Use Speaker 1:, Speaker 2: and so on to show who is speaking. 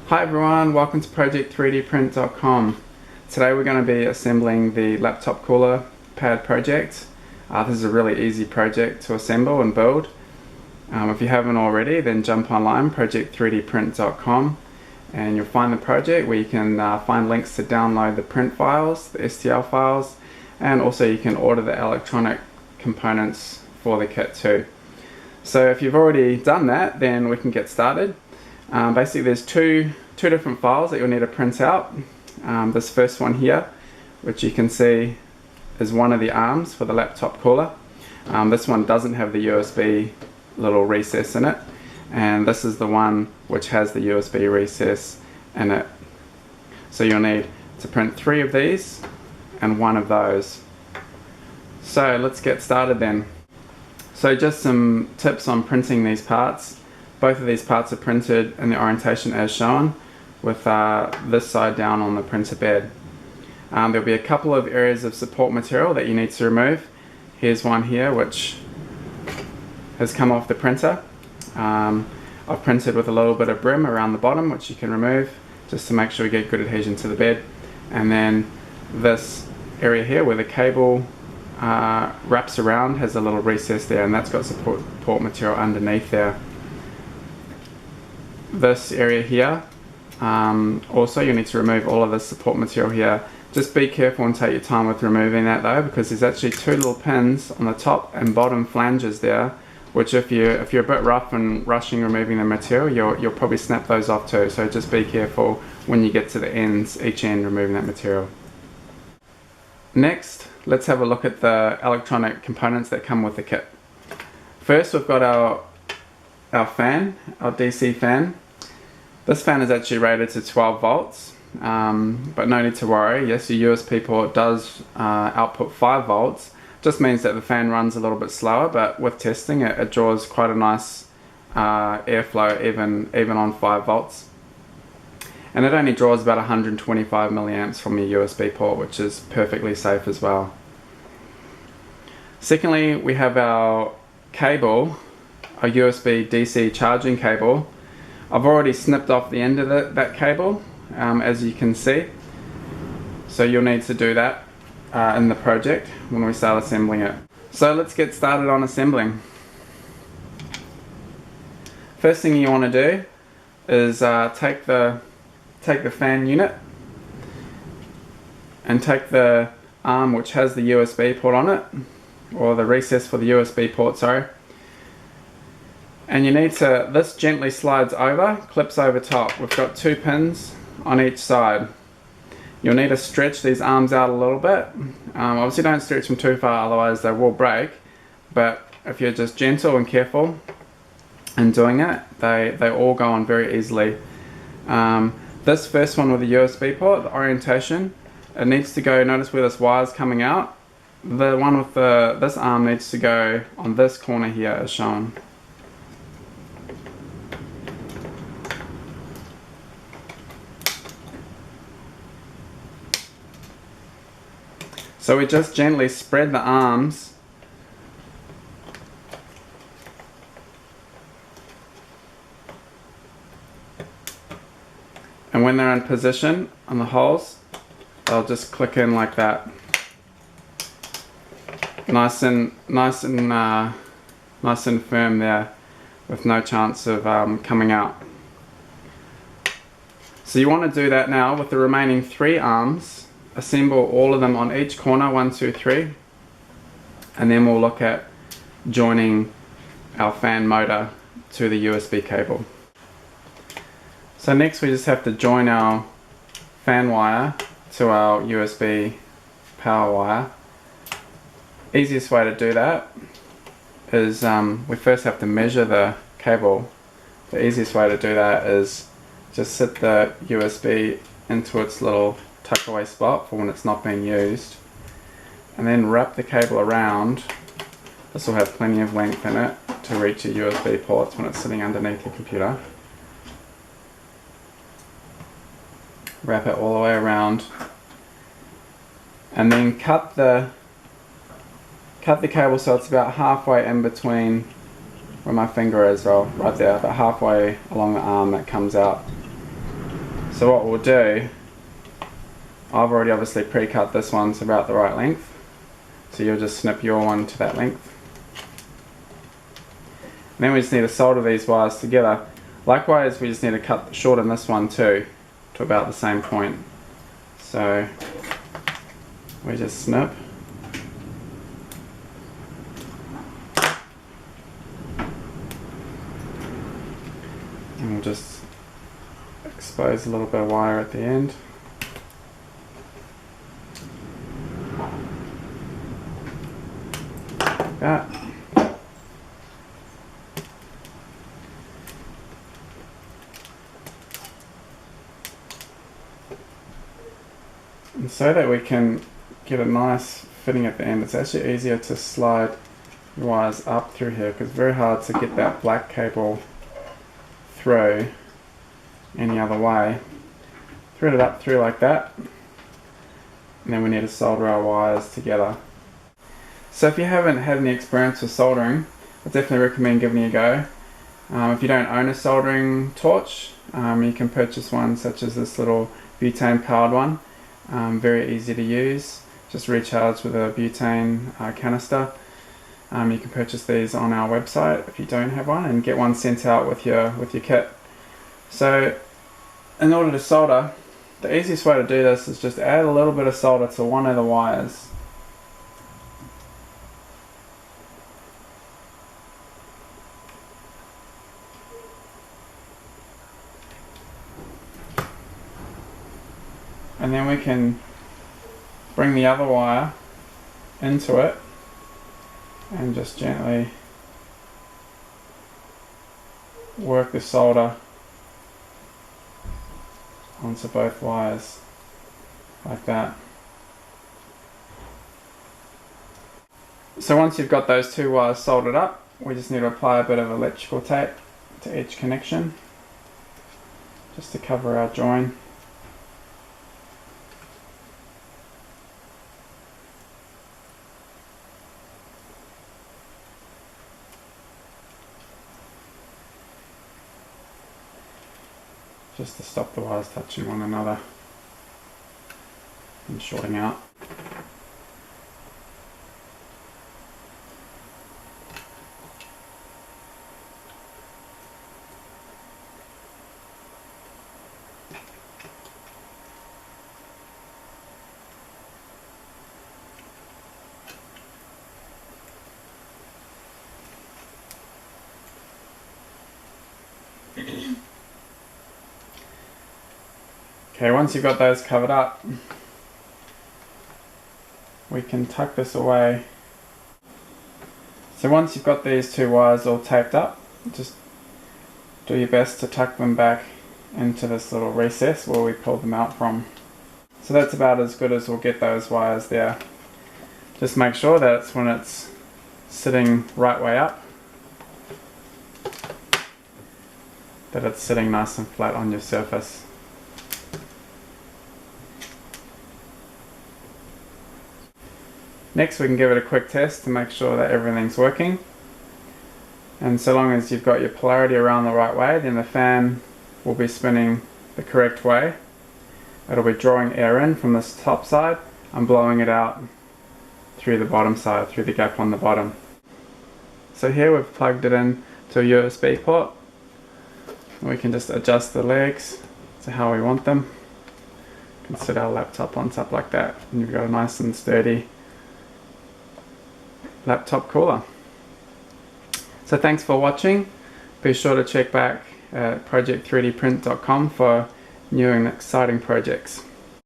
Speaker 1: Hi everyone, welcome to project3dprint.com. Today we're going to be assembling the laptop cooler pad project. This is a really easy project to assemble and build. If you haven't already, then jump online, project3dprint.com, and you'll find the project where you can find links to download the print files, the STL files, and also you can order the electronic components for the kit too. So if you've already done that, then we can get started. Basically there's two different files that you'll need to print out. This first one here, which you can see is one of the arms for the laptop cooler. This one doesn't have the USB little recess in it, and this is the one which has the USB recess in it. So you'll need to print 3 of these and 1 of those. So let's get started then. So just some tips on printing these parts. Both of these parts are printed in the orientation as shown, with this side down on the printer bed. There'll be a couple of areas of support material that you need to remove. Here's one here which has come off the printer. I've printed with a little bit of brim around the bottom, which you can remove just to make sure you get good adhesion to the bed. And then this area here where the cable wraps around has a little recess there, and that's got support material underneath there. This area here, also you need to remove all of the support material here. Just be careful and take your time with removing that though, because there's actually 2 little pins on the top and bottom flanges there, which if you're a bit rough and rushing removing the material, you'll probably snap those off too. So just be careful when you get to the ends, each end, removing that material. Next, let's have a look at the electronic components that come with the kit. First, we've got our fan, our DC fan. This fan is actually rated to 12 volts, but no need to worry. Yes, your USB port does output 5 volts. Just means that the fan runs a little bit slower, but with testing it draws quite a nice airflow even on 5 volts. And it only draws about 125 milliamps from your USB port, which is perfectly safe as well. Secondly, we have our cable, a USB DC charging cable. I've already snipped off the end of that cable, as you can see. So you'll need to do that in the project when we start assembling it. So let's get started on assembling. First thing you want to do is take the fan unit and take the arm which has the USB port on it, or the recess for the USB port, sorry. And you need to, this gently slides over, clips over top. We've got 2 pins on each side. You'll need to stretch these arms out a little bit. Obviously don't stretch them too far, otherwise they will break. But if you're just gentle and careful in doing it, they all go on very easily. This first one with the USB port, the orientation, it needs to go, notice where this wire's coming out. The one with this arm needs to go on this corner here as shown. So we just gently spread the arms and when they're in position on the holes, they'll just click in like that. Nice and firm there, with no chance of coming out. So you want to do that now with the remaining 3 arms. Assemble all of them on each corner, 1, 2, 3, and then we'll look at joining our fan motor to the USB cable. So next we just have to join our fan wire to our USB power wire. Easiest way to do that is we first have to measure the cable. The easiest way to do that is just sit the USB into its little tuck away spot for when it's not being used, and then wrap the cable around. This will have plenty of length in it to reach your USB ports when it's sitting underneath your computer. Wrap it all the way around, and then cut the cable so it's about halfway in between where my finger is, right there, about halfway along the arm that comes out. So what we'll do, I've already obviously pre-cut this one to about the right length. So you'll just snip your one to that length. And then we just need to solder these wires together. Likewise, we just need to cut shorten this one too to about the same point. So we just snip. And we'll just expose a little bit of wire at the end. Like that. And so that we can get a nice fitting at the end, it's actually easier to slide the wires up through here because it's very hard to get that black cable through any other way. Thread it up through like that, and then we need to solder our wires together. So if you haven't had any experience with soldering, I definitely recommend giving it a go. If you don't own a soldering torch, you can purchase one such as this little butane powered one. Very easy to use, just recharge with a butane canister. You can purchase these on our website if you don't have one, and get one sent out with your kit. So in order to solder, the easiest way to do this is just add a little bit of solder to one of the wires. And then we can bring the other wire into it and just gently work the solder onto both wires like that. So once you've got those two wires soldered up, we just need to apply a bit of electrical tape to each connection just to cover our join. Just to stop the wires touching one another and shorting out. Okay, once you've got those covered up, we can tuck this away. So once you've got these two wires all taped up, just do your best to tuck them back into this little recess where we pulled them out from. So that's about as good as we'll get those wires there. Just make sure that it's when it's sitting right way up, that it's sitting nice and flat on your surface. Next, we can give it a quick test to make sure that everything's working. And so long as you've got your polarity around the right way, then the fan will be spinning the correct way. It'll be drawing air in from this top side and blowing it out through the bottom side, through the gap on the bottom. So here we've plugged it in to a USB port. We can just adjust the legs to how we want them. We can sit our laptop on top like that, and you've got a nice and sturdy laptop cooler. So thanks for watching. Be sure to check back at project3dprint.com for new and exciting projects.